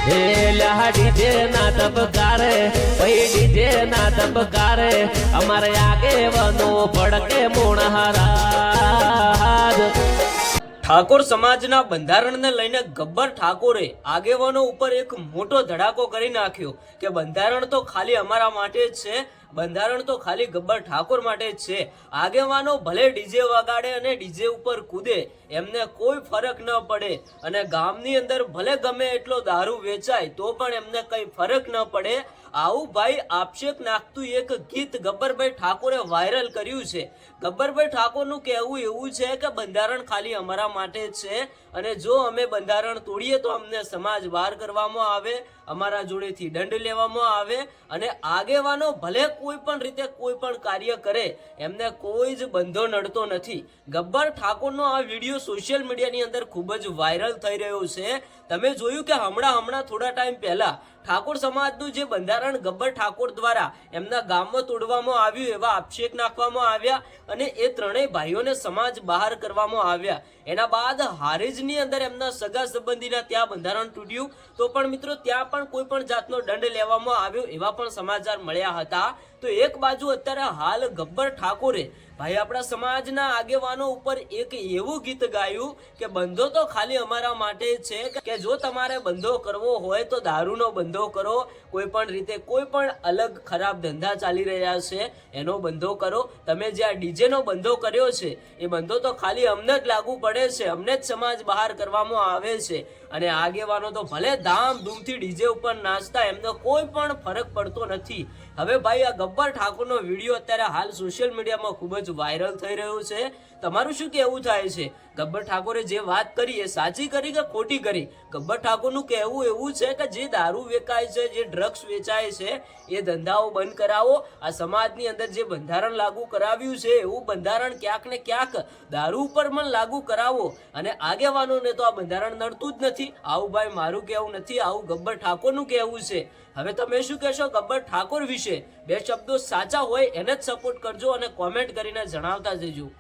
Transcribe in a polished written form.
DJ ના ધબકારે ભાઈ DJ ના ધબકારે અમારે આગેવાનો ભડકે મોણહારાજ। ઠાકોર સમાજના બંધારણને લઈને ગબ્બર ઠાકોરે આગેવાનો ઉપર એક મોટો ધડાકો કરી નાખ્યો કે બંધારણ તો ખાલી અમારા માટે જ છે, બંધારણ તો ખાલી ગબ્બર ઠાકોર માટે જ છે। આગેવાનો ભલે ડીજે વગાડે અને ડીજે ઉપર કૂદે એમને કોઈ ફરક ન પડે અને ગામની અંદર ભલે ગમે એટલો દારૂ વેચાય તો પણ એમને કઈ ફરક ન પડે। આવું ભાઈ આક્ષેપ નાખતું એક ગીત ગબ્બરભાઈ ઠાકોરે વાયરલ કર્યું છે। ગબ્બરભાઈ ઠાકોરનું કહેવું એવું છે કે બંધારણ ખાલી અમારા માટે જ છે અને જો અમે બંધારણ તોડીએ તો અમને સમાજ બહાર કરવામાં આવે, અમારા જોડેથી દંડ લેવામાં આવે અને આગેવાનો ભલે કોઈ પણ રીતે કોઈ પણ કાર્ય કરે એમને કોઈ જ બંધો નડતો નથી। ગબ્બર ઠાકોરનો આ વિડીયો સોશિયલ મીડિયાની અંદર ખૂબ જ વાયરલ થઈ રહ્યો છે। તમે જોયું કે હમણાં થોડા ટાઈમ પહેલા ઠાકોર સમાજનું જે બંધારણ ગબ્બર ઠાકોર દ્વારા એમના ગામમાં તોડવામાં આવ્યું એવા આક્ષેપ નાખવામાં આવ્યા અને એ ત્રણેય ભાઈઓને સમાજ બહાર કરવામાં આવ્યા। એના બાદ હારીજની અંદર એમના સગા સંબંધીના ત્યાં બંધારણ તૂટ્યું તો પણ મિત્રો ત્યાં પણ કોઈ પણ જાતનો દંડ લેવામાં આવ્યો એવા પણ સમાચાર મળ્યા હતા। તો એક બાજુ અત્યારે હાલ ગબ્બર ઠાકોરે ભાઈ આપણા સમાજના આગેવાનો ઉપર એક એવું ગીત ગાયું કે બંધો તો ખાલી અમારા માટે છે કે જો તમારે બંધો કરવો હોય તો દારૂનો બંધો કરો, કોઈ પણ રીતે કોઈ પણ અલગ ખરાબ ધંધા ચાલી રહ્યા છે એનો બંધો કરો। તમે જે આ ડીજે નો બંધો કર્યો છે એ બંધો તો ખાલી અમને જ લાગુ પડે છે, અમને જ સમાજ બહાર કરવામાં આવે છે અને આગેવાનો તો ભલે ધામધૂમથી ડીજે ઉપર નાચતા એમને કોઈ પણ ફરક પડતો નથી। હવે ભાઈ આ ગબ્બર ઠાકોરનો વિડીયો અત્યારે હાલ સોશિયલ મીડિયામાં ખૂબ જ વાયરલ થઈ રહ્યો છે। તમારું શું કહેવું થાય છે? ગબ્બર ઠાકોરે જે વાત કરી એ સાચી કરી કે ખોટી કરી? ગબ્બર ઠાકોરનું કહેવું એવું છે કે જે દારૂ વેચાય છે, જે ડ્રગ્સ વેચાય છે એ ધંધાઓ બંધ કરાવો। આ સમાજની અંદર જે બંધારણ લાગુ કરાવ્યું છે એવું બંધારણ ક્યાંક ને ક્યાંક દારૂ ઉપર પણ લાગુ કરાવો અને આગેવાનોને તો આ બંધારણ નડતું જ નથી। આવું ભાઈ મારું કહેવું નથી, આવું ગબ્બર ઠાકોરનું કહેવું છે। હવે તમે શું કહેશો ગબ્બર ઠાકોર વિશે? બે શબ્દો સાચા હોય એને જ સપોર્ટ કરજો અને કોમેન્ટ કરીને જણાવતા જજો।